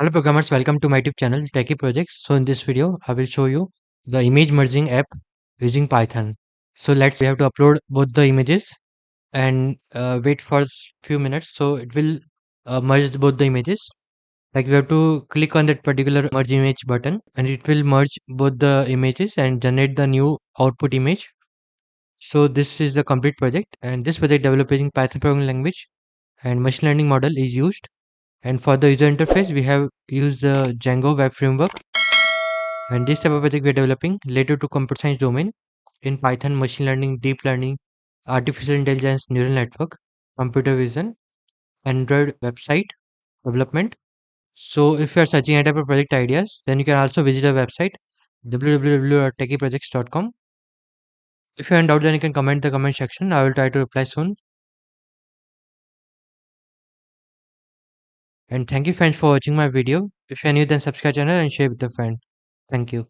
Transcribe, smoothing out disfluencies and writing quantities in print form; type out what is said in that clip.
Hello programmers, welcome to my YouTube channel Techie Projects. So in this video, I will show you the image merging app using Python. So we have to upload both the images and wait for few minutes. So it will merge both the images. Like we have to click on that particular merge image button and it will merge both the images and generate the new output image. So this is the complete project, and this project developed using Python programming language and machine learning model is used. And for the user interface, we have used the Django web framework. And this type of project we are developing related to computer science domain in Python, machine learning, deep learning, artificial intelligence, neural network, computer vision, Android website development. So if you are searching any type of project ideas, then you can also visit our website www.techieprojects.com. If you have any doubt, then you can comment the comment section. I will try to reply soon. And thank you friends for watching my video. If you are new, then subscribe channel and share with a friend. Thank you.